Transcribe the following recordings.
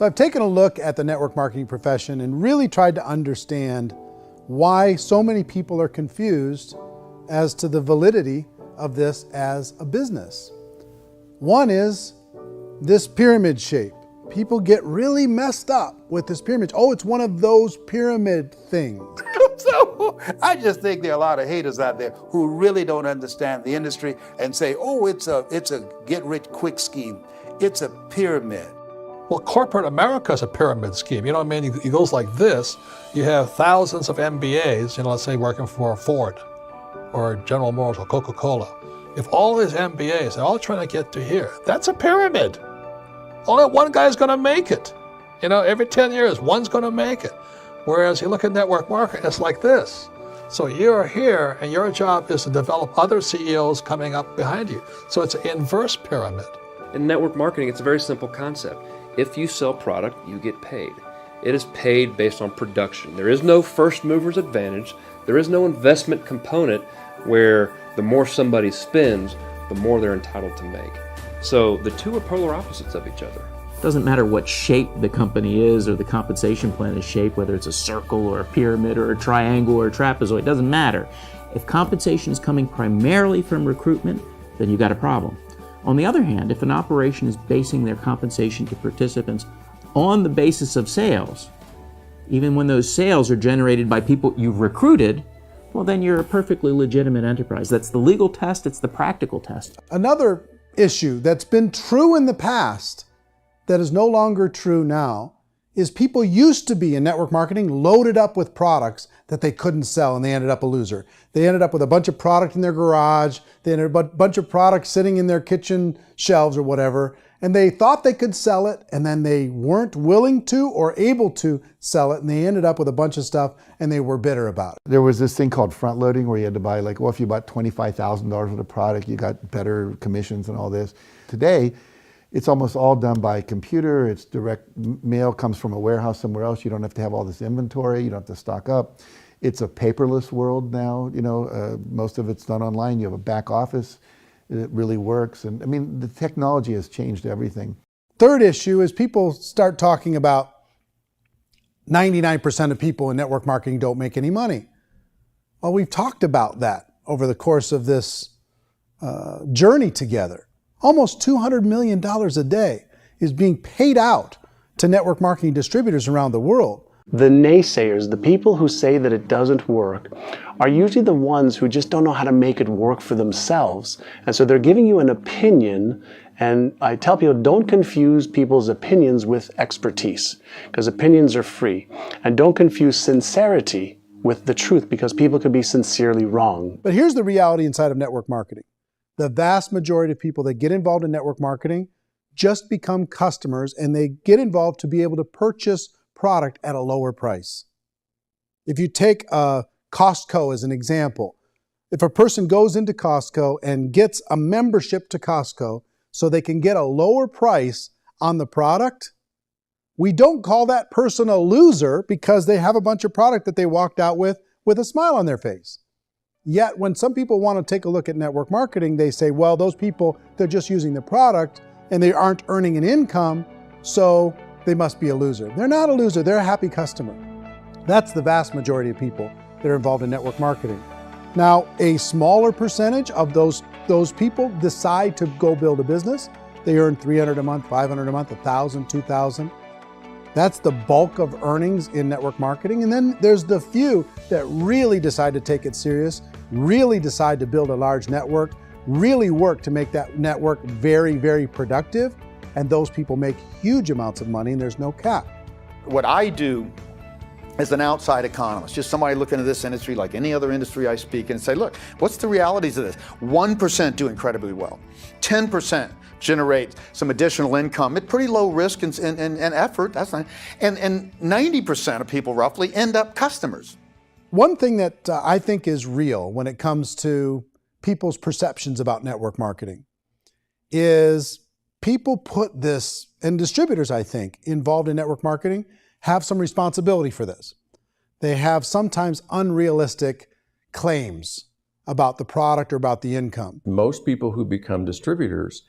So I've taken a look at the network marketing profession and really tried to understand why so many people are confused as to the validity of this as a business. One is this pyramid shape. People get really messed up with this pyramid. Oh, it's one of those pyramid things. So I just think there are a lot of haters out there who really don't understand the industry and say, oh, it's a get-rich-quick scheme. It's a pyramid. Well, corporate America is a pyramid scheme. You know what I mean? It goes like this. You have thousands of MBAs, let's say working for Ford or General Motors or Coca-Cola. If all these MBAs are all trying to get to here, that's a pyramid. Only one guy's going to make it. Every 10 years, one's going to make it. Whereas you look at network marketing, it's like this. So you're here, and your job is to develop other CEOs coming up behind you. So it's an inverse pyramid. In network marketing, it's a very simple concept. If you sell product, you get paid. It is paid based on production. There is no first mover's advantage. There is no investment component where the more somebody spends, the more they're entitled to make. So the two are polar opposites of each other. It doesn't matter what shape the company is or the compensation plan is shaped, whether it's a circle or a pyramid or a triangle or a trapezoid, it doesn't matter. If compensation is coming primarily from recruitment, then you've got a problem. On the other hand, if an operation is basing their compensation to participants on the basis of sales, even when those sales are generated by people you've recruited, well, then you're a perfectly legitimate enterprise. That's the legal test, it's the practical test. Another issue that's been true in the past that is no longer true now is people used to be in network marketing loaded up with products that they couldn't sell, and they ended up a loser. They ended up with a bunch of product in their garage, they ended up with a bunch of products sitting in their kitchen shelves or whatever, and they thought they could sell it, and then they weren't willing to or able to sell it, and they ended up with a bunch of stuff, and they were bitter about it. There was this thing called front loading where you had to buy if you bought $25,000 worth of product, you got better commissions and all this. Today, it's almost all done by computer. It's direct mail, comes from a warehouse somewhere else. You don't have to have all this inventory. You don't have to stock up. It's a paperless world now. Most of it's done online. You have a back office. It really works. And I mean, the technology has changed everything. Third issue is people start talking about 99% of people in network marketing don't make any money. Well, we've talked about that over the course of this journey together. Almost $200 million a day is being paid out to network marketing distributors around the world. The naysayers, the people who say that it doesn't work, are usually the ones who just don't know how to make it work for themselves. And so they're giving you an opinion, and I tell people, don't confuse people's opinions with expertise, because opinions are free. And don't confuse sincerity with the truth, because people could be sincerely wrong. But here's the reality inside of network marketing. The vast majority of people that get involved in network marketing just become customers, and they get involved to be able to purchase product at a lower price. If you take Costco as an example, if a person goes into Costco and gets a membership to Costco so they can get a lower price on the product, we don't call that person a loser because they have a bunch of product that they walked out with a smile on their face. Yet when some people want to take a look at network marketing, they say, well, those people, they're just using the product and they aren't earning an income, so they must be a loser. They're not a loser, they're a happy customer. That's the vast majority of people that are involved in network marketing. Now, a smaller percentage of those people decide to go build a business. They earn $300 a month, $500 a month, $1,000, $2,000. That's the bulk of earnings in network marketing. And then there's the few that really decide to take it serious, really decide to build a large network, really work to make that network very, very productive. And those people make huge amounts of money, and there's no cap. What I do as an outside economist, just somebody looking at this industry like any other industry I speak in, and say, look, what's the realities of this? 1% do incredibly well. 10% generate some additional income at pretty low risk and effort. That's not, and 90% of people roughly end up customers. One thing that I think is real when it comes to people's perceptions about network marketing is people put this, and distributors, I think, involved in network marketing have some responsibility for this. They have sometimes unrealistic claims about the product or about the income. Most people who become distributors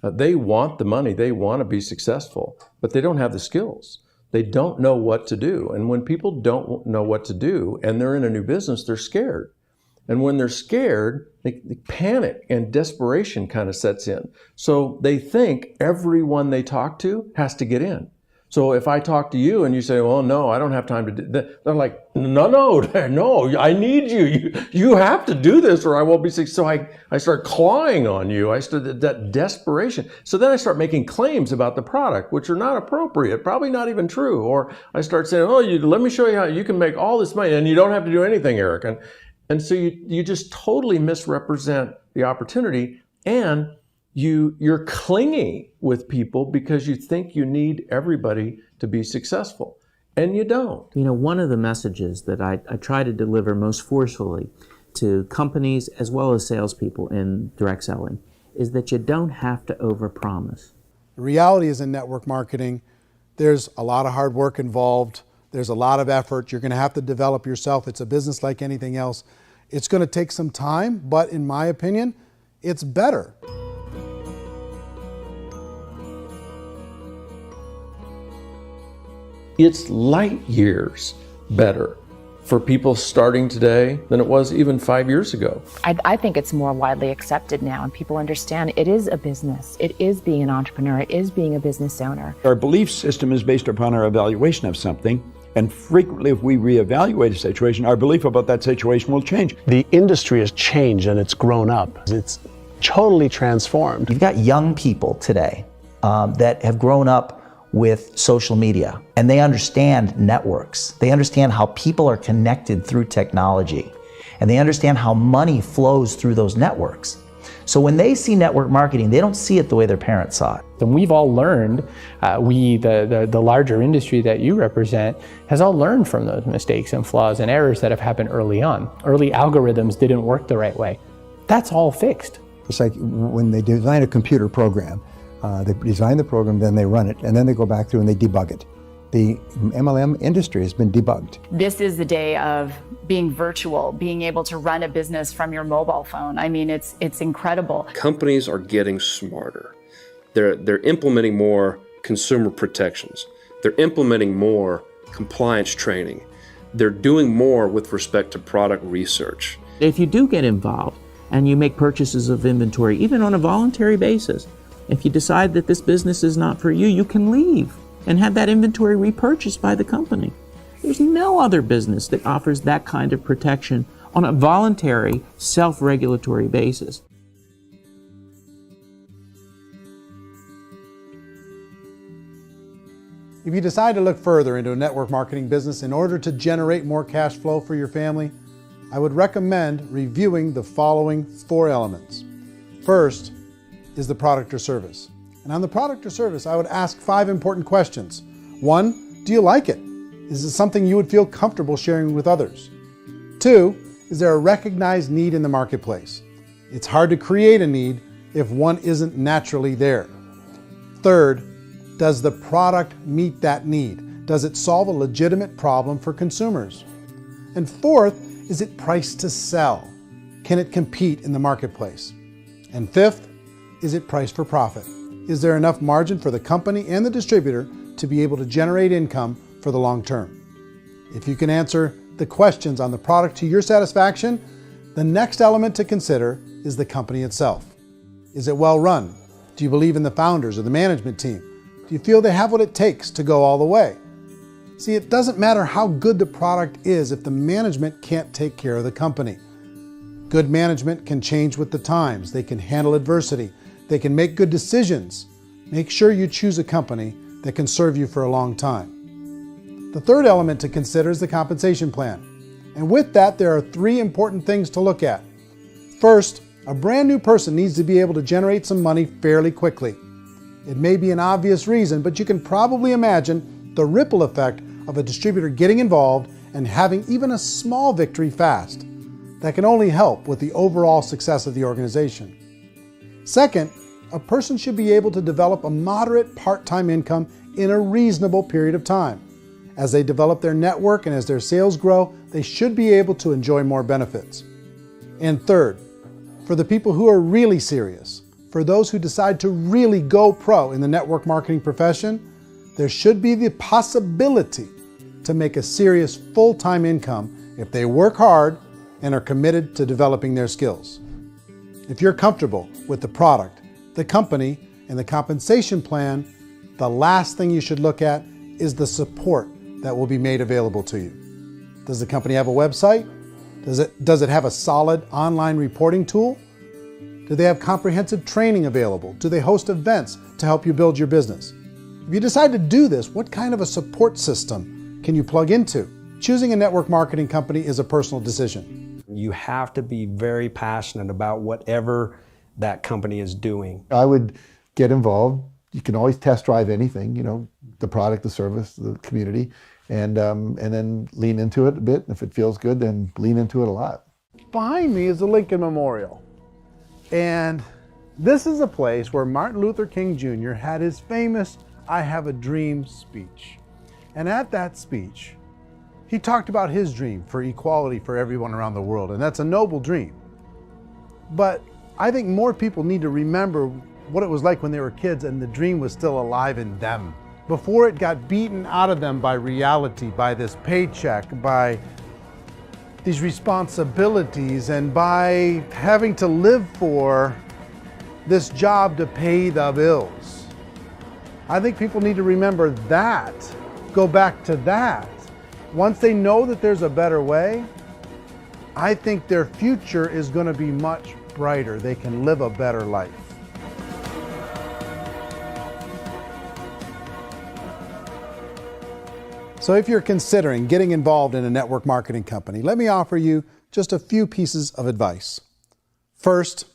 They want the money, they want to be successful, but they don't have the skills. They don't know what to do. And when people don't know what to do and they're in a new business, they're scared. And when they're scared, they panic and desperation kind of sets in. So they think everyone they talk to has to get in. So if I talk to you and you say, well, no, I don't have time to do that, they're like, no, I need you. You have to do this or I won't be successful. So I start clawing on you. I start that desperation. So then I start making claims about the product, which are not appropriate, probably not even true. Or I start saying, oh, let me show you how you can make all this money and you don't have to do anything, Eric. And so you just totally misrepresent the opportunity, and you're clingy with people because you think you need everybody to be successful, and you don't. You know, one of the messages that I try to deliver most forcefully to companies as well as salespeople in direct selling is that you don't have to overpromise. The reality is in network marketing, there's a lot of hard work involved. There's a lot of effort. You're going to have to develop yourself. It's a business like anything else. It's going to take some time, but in my opinion, it's better. It's light years better for people starting today than it was even 5 years ago. I think it's more widely accepted now, and people understand it is a business. It is being an entrepreneur. It is being a business owner. Our belief system is based upon our evaluation of something. And frequently, if we reevaluate a situation, our belief about that situation will change. The industry has changed and it's grown up. It's totally transformed. You've got young people today that have grown up with social media, and they understand networks. They understand how people are connected through technology, and they understand how money flows through those networks. So when they see network marketing, they don't see it the way their parents saw it. And we've all learned, the larger industry that you represent, has all learned from those mistakes and flaws and errors that have happened early on. Early algorithms didn't work the right way. That's all fixed. It's like when they design a computer program, they design the program, then they run it, and then they go back through and they debug it. The MLM industry has been debugged. This is the day of being virtual, being able to run a business from your mobile phone. I mean, it's incredible. Companies are getting smarter. They're implementing more consumer protections. They're implementing more compliance training. They're doing more with respect to product research. If you do get involved and you make purchases of inventory, even on a voluntary basis, if you decide that this business is not for you, you can leave and have that inventory repurchased by the company. There's no other business that offers that kind of protection on a voluntary, self-regulatory basis. If you decide to look further into a network marketing business in order to generate more cash flow for your family, I would recommend reviewing the following 4 elements. First is the product or service. And on the product or service, I would ask 5 important questions. 1, do you like it? Is it something you would feel comfortable sharing with others? 2, is there a recognized need in the marketplace? It's hard to create a need if one isn't naturally there. 3rd, does the product meet that need? Does it solve a legitimate problem for consumers? And 4th, is it priced to sell? Can it compete in the marketplace? And 5th, is it priced for profit? Is there enough margin for the company and the distributor to be able to generate income for the long term? If you can answer the questions on the product to your satisfaction, the next element to consider is the company itself. Is it well run? Do you believe in the founders or the management team? Do you feel they have what it takes to go all the way? See, it doesn't matter how good the product is if the management can't take care of the company. Good management can change with the times. They can handle adversity. They can make good decisions. Make sure you choose a company that can serve you for a long time. The 3rd element to consider is the compensation plan. And with that, there are 3 important things to look at. First, a brand new person needs to be able to generate some money fairly quickly. It may be an obvious reason, but you can probably imagine the ripple effect of a distributor getting involved and having even a small victory fast. That can only help with the overall success of the organization. Second, a person should be able to develop a moderate part-time income in a reasonable period of time. As they develop their network and as their sales grow, they should be able to enjoy more benefits. And third, for the people who are really serious, for those who decide to really go pro in the network marketing profession, there should be the possibility to make a serious full-time income if they work hard and are committed to developing their skills. If you're comfortable with the product, the company, and the compensation plan, the last thing you should look at is the support that will be made available to you. Does the company have a website? Does it have a solid online reporting tool? Do they have comprehensive training available? Do they host events to help you build your business? If you decide to do this, what kind of a support system can you plug into? Choosing a network marketing company is a personal decision. You have to be very passionate about whatever that company is doing. I would get involved. You can always test drive anything, you know, the product, the service, the community, and then lean into it a bit. If it feels good, then lean into it a lot. Behind me is the Lincoln Memorial. And this is a place where Martin Luther King Jr. had his famous "I Have a Dream" speech. And at that speech, he talked about his dream for equality for everyone around the world, and that's a noble dream. But I think more people need to remember what it was like when they were kids and the dream was still alive in them, before it got beaten out of them by reality, by this paycheck, by these responsibilities, and by having to live for this job to pay the bills. I think people need to remember that, go back to that. Once they know that there's a better way, I think their future is going to be much brighter. They can live a better life. So if you're considering getting involved in a network marketing company, let me offer you just a few pieces of advice. First,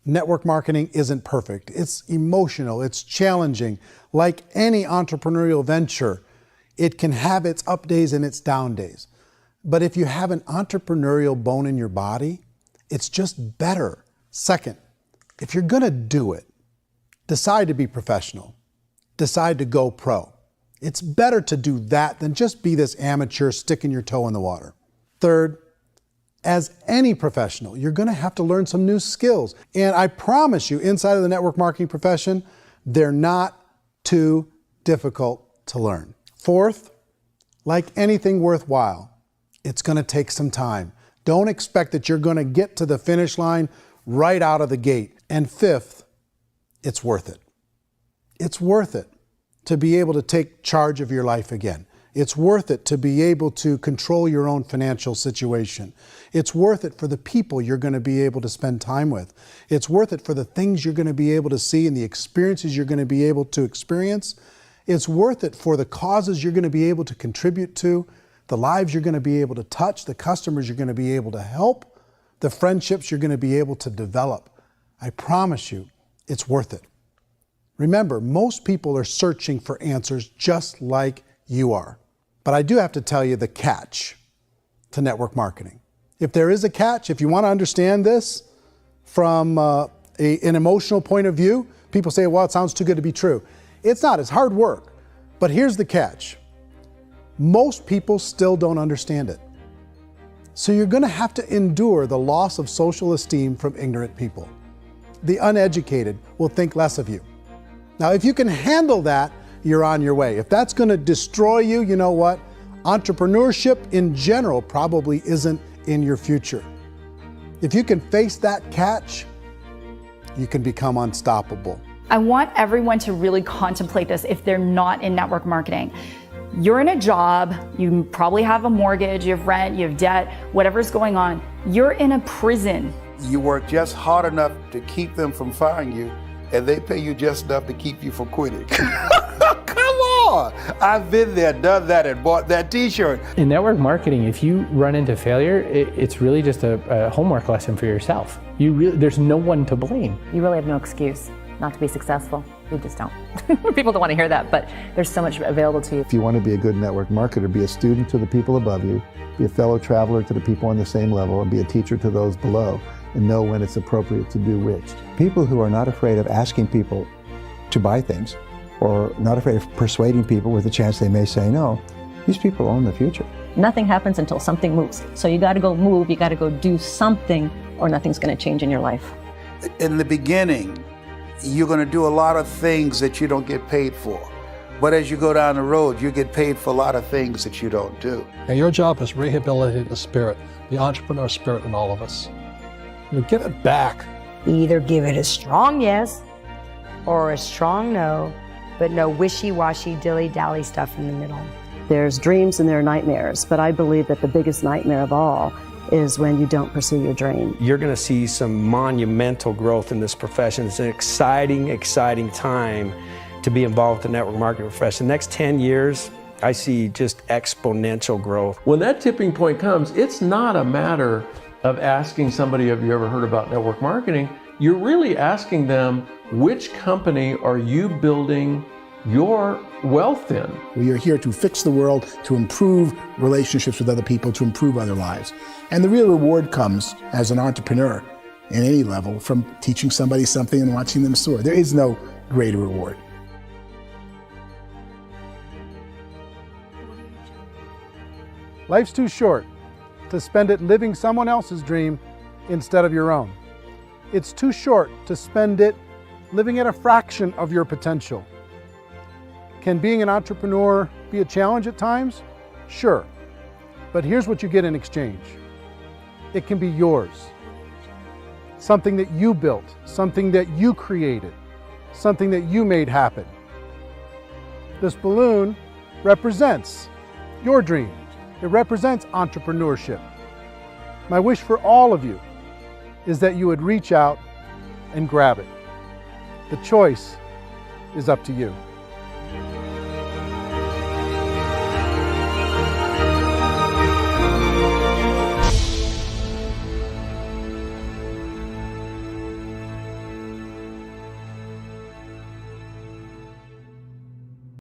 network marketing isn't perfect. It's emotional, it's challenging. Like any entrepreneurial venture, it can have its up days and its down days. But if you have an entrepreneurial bone in your body, it's just better. Second, if you're gonna do it, decide to be professional. Decide to go pro. It's better to do that than just be this amateur sticking your toe in the water. Third, as any professional, you're gonna have to learn some new skills. And I promise you, inside of the network marketing profession, they're not too difficult to learn. Fourth, like anything worthwhile, it's gonna take some time. Don't expect that you're gonna get to the finish line right out of the gate. And fifth, it's worth it. It's worth it to be able to take charge of your life again. It's worth it to be able to control your own financial situation. It's worth it for the people you're going to be able to spend time with. It's worth it for the things you're going to be able to see and the experiences you're going to be able to experience. It's worth it for the causes you're going to be able to contribute to, the lives you're going to be able to touch, the customers you're going to be able to help, the friendships you're going to be able to develop. I promise you, it's worth it. Remember, most people are searching for answers just like you are. But I do have to tell you the catch to network marketing. If there is a catch, if you want to understand this from an emotional point of view, people say, well, it sounds too good to be true. It's not, it's hard work. But here's the catch. Most people still don't understand it. So you're going to have to endure the loss of social esteem from ignorant people. The uneducated will think less of you. Now, if you can handle that, you're on your way. If that's going to destroy you, you know what? Entrepreneurship in general probably isn't in your future. If you can face that catch, you can become unstoppable. I want everyone to really contemplate this if they're not in network marketing. You're in a job, you probably have a mortgage, you have rent, you have debt, whatever's going on. You're in a prison. You work just hard enough to keep them from firing you, and they pay you just enough to keep you from quitting. Come on! I've been there, done that, and bought that t-shirt. In network marketing, if you run into failure, it's really just a homework lesson for yourself. There's no one to blame. You really have no excuse not to be successful. You just don't. People don't want to hear that, but there's so much available to you. If you want to be a good network marketer, be a student to the people above you, be a fellow traveler to the people on the same level, and be a teacher to those below, and know when it's appropriate to do which. People who are not afraid of asking people to buy things, or not afraid of persuading people with a chance they may say no, these people own the future. Nothing happens until something moves. So you got to go move, you got to go do something, or nothing's going to change in your life. In the beginning, you're going to do a lot of things that you don't get paid for. But as you go down the road, you get paid for a lot of things that you don't do. And your job is rehabilitate the spirit, the entrepreneur spirit in all of us. You get it back. Either give it a strong yes or a strong no, but no wishy-washy, dilly-dally stuff in the middle. There's dreams and there are nightmares, but I believe that the biggest nightmare of all is when you don't pursue your dream. You're going to see some monumental growth in this profession. It's an exciting, exciting time to be involved with the network marketing profession. The next 10 years, I see just exponential growth. When that tipping point comes, it's not a matter of asking somebody, have you ever heard about network marketing? You're really asking them, which company are you building your wealth in? We are here to fix the world, to improve relationships with other people, to improve other lives. And the real reward comes as an entrepreneur in any level from teaching somebody something and watching them soar. There is no greater reward. Life's too short to spend it living someone else's dream instead of your own. It's too short to spend it living at a fraction of your potential. Can being an entrepreneur be a challenge at times? Sure. But here's what you get in exchange. It can be yours. Something that you built, something that you created, something that you made happen. This balloon represents your dream. It represents entrepreneurship. My wish for all of you is that you would reach out and grab it. The choice is up to you.